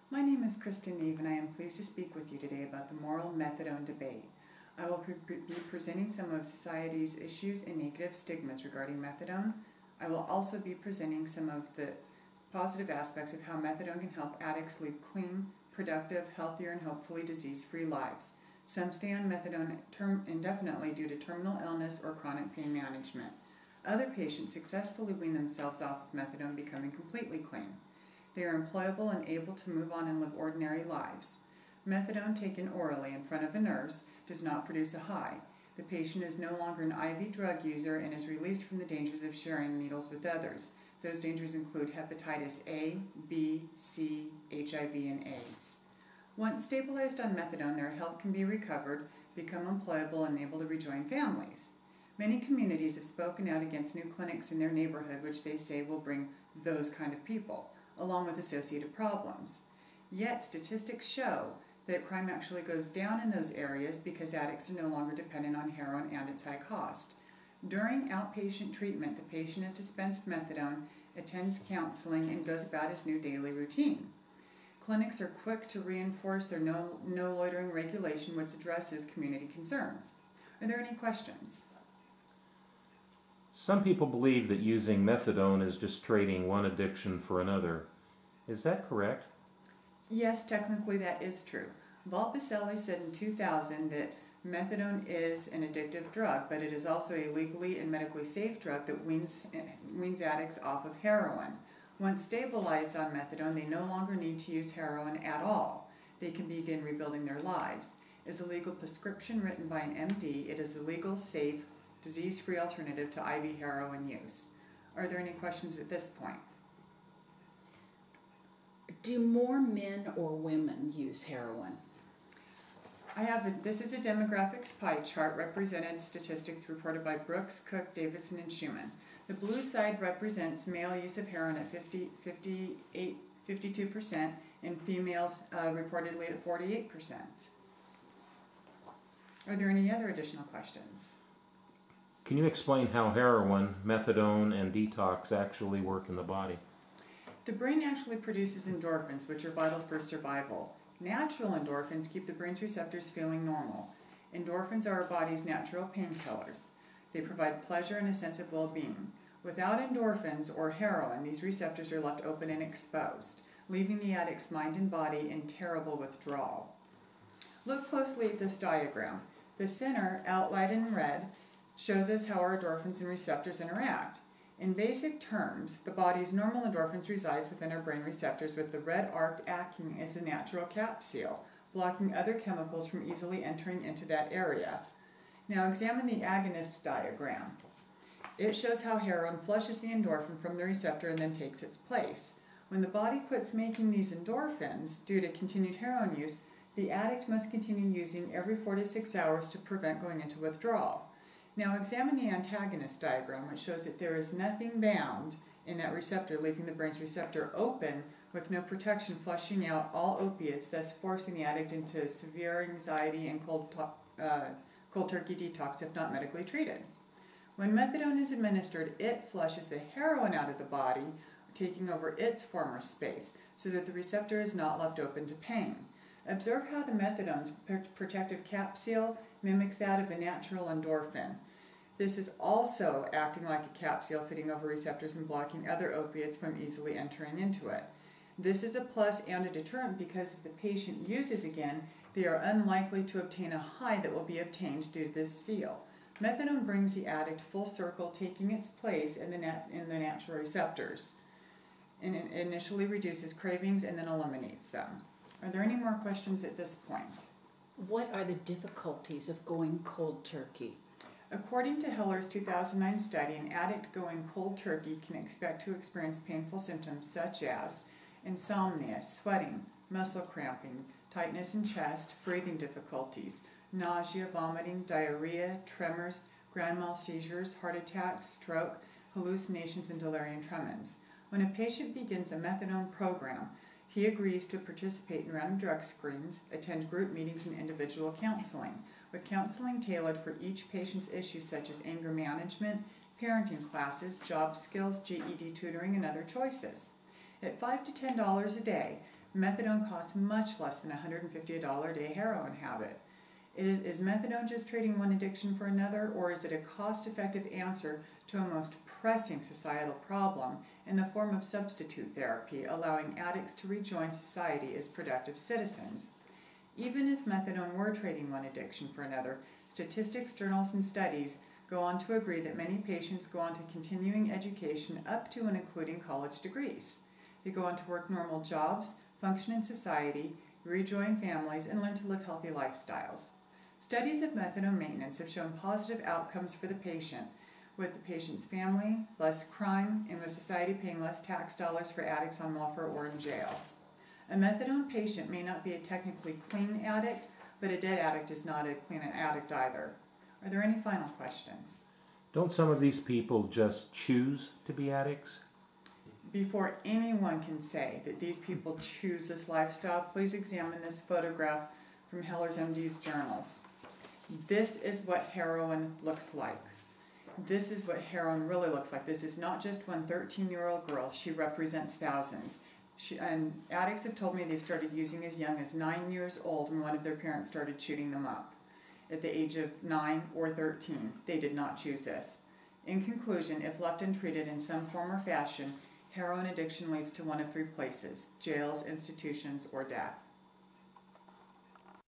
My name is Neve, and I am pleased to speak with you today about the moral methadone debate. I will be presenting some of society's issues and negative stigmas regarding methadone. I will also be presenting some of the positive aspects of how methadone can help addicts live clean, productive, healthier, and hopefully disease-free lives. Some stay on methadone indefinitely due to terminal illness or chronic pain management. Other patients successfully wean themselves off of methadone, becoming completely clean. They are employable and able to move on and live ordinary lives. Methadone taken orally in front of a nurse does not produce a high. The patient is no longer an IV drug user and is released from the dangers of sharing needles with others. Those dangers include hepatitis A, B, C, HIV, and AIDS. Once stabilized on methadone, their health can be recovered, become employable, and able to rejoin families. Many communities have spoken out against new clinics in their neighborhood, which they say will bring those kind of people, along with associated problems. Yet statistics show that crime actually goes down in those areas because addicts are no longer dependent on heroin and its high cost. During outpatient treatment, the patient is dispensed methadone, attends counseling, and goes about his new daily routine. Clinics are quick to reinforce their no loitering regulation, which addresses community concerns. Are there any questions? Some people believe that using methadone is just trading one addiction for another. Is that correct? Yes, technically that is true. Valpicelli said in 2000 that methadone is an addictive drug, but it is also a legally and medically safe drug that weans addicts off of heroin. Once stabilized on methadone, they no longer need to use heroin at all. They can begin rebuilding their lives. It is a legal prescription written by an MD. It is a legal, safe, disease-free alternative to IV heroin use. Are there any questions at this point? Do more men or women use heroin? This is a demographics pie chart represented statistics reported by Brooks, Cook, Davidson, and Schumann. The blue side represents male use of heroin at 52% and females reportedly at 48%. Are there any other additional questions? Can you explain how heroin, methadone, and detox actually work in the body? The brain actually produces endorphins, which are vital for survival. Natural endorphins keep the brain's receptors feeling normal. Endorphins are our body's natural painkillers. They provide pleasure and a sense of well-being. Without endorphins or heroin, these receptors are left open and exposed, leaving the addict's mind and body in terrible withdrawal. Look closely at this diagram. The center, outlined in red, shows us how our endorphins and receptors interact. In basic terms, the body's normal endorphins resides within our brain receptors, with the red arc acting as a natural cap seal, blocking other chemicals from easily entering into that area. Now examine the agonist diagram. It shows how heroin flushes the endorphin from the receptor and then takes its place. When the body quits making these endorphins due to continued heroin use, the addict must continue using every 4 to 6 hours to prevent going into withdrawal. Now examine the antagonist diagram, which shows that there is nothing bound in that receptor, leaving the brain's receptor open with no protection, flushing out all opiates, thus forcing the addict into severe anxiety and cold turkey detox if not medically treated. When methadone is administered, it flushes the heroin out of the body, taking over its former space, so that the receptor is not left open to pain. Observe how the methadone's protective cap seal mimics that of a natural endorphin. This is also acting like a cap seal, fitting over receptors and blocking other opiates from easily entering into it. This is a plus and a deterrent because if the patient uses again, they are unlikely to obtain a high that will be obtained due to this seal. Methadone brings the addict full circle, taking its place in the natural receptors, and it initially reduces cravings and then eliminates them. Are there any more questions at this point? What are the difficulties of going cold turkey? According to Hiller's 2009 study, an addict going cold turkey can expect to experience painful symptoms such as insomnia, sweating, muscle cramping, tightness in chest, breathing difficulties, nausea, vomiting, diarrhea, tremors, grand mal seizures, heart attacks, stroke, hallucinations, and delirium tremens. When a patient begins a methadone program, he agrees to participate in random drug screens, attend group meetings, and individual counseling, with counseling tailored for each patient's issues such as anger management, parenting classes, job skills, GED tutoring, and other choices. At $5 to $10 a day, Methadone costs much less than $150 a day heroin habit. Is methadone just trading one addiction for another, or is it a cost-effective answer to a most pressing societal problem in the form of substitute therapy, allowing addicts to rejoin society as productive citizens? Even if methadone were trading one addiction for another, statistics, journals, and studies go on to agree that many patients go on to continuing education up to and including college degrees. They go on to work normal jobs, function in society, rejoin families, and learn to live healthy lifestyles. Studies of methadone maintenance have shown positive outcomes for the patient, with the patient's family, less crime, and with society paying less tax dollars for addicts on welfare or in jail. A methadone patient may not be a technically clean addict, but a dead addict is not a clean addict either. Are there any final questions? Don't some of these people just choose to be addicts? Before anyone can say that these people choose this lifestyle, please examine this photograph from Heller's MD's journals. This is what heroin looks like. This is what heroin really looks like. This is not just one 13-year-old girl. She represents thousands. And addicts have told me they've started using as young as 9 years old when one of their parents started shooting them up. At the age of 9 or 13, they did not choose this. In conclusion, if left untreated in some form or fashion, heroin addiction leads to one of three places: jails, institutions, or death.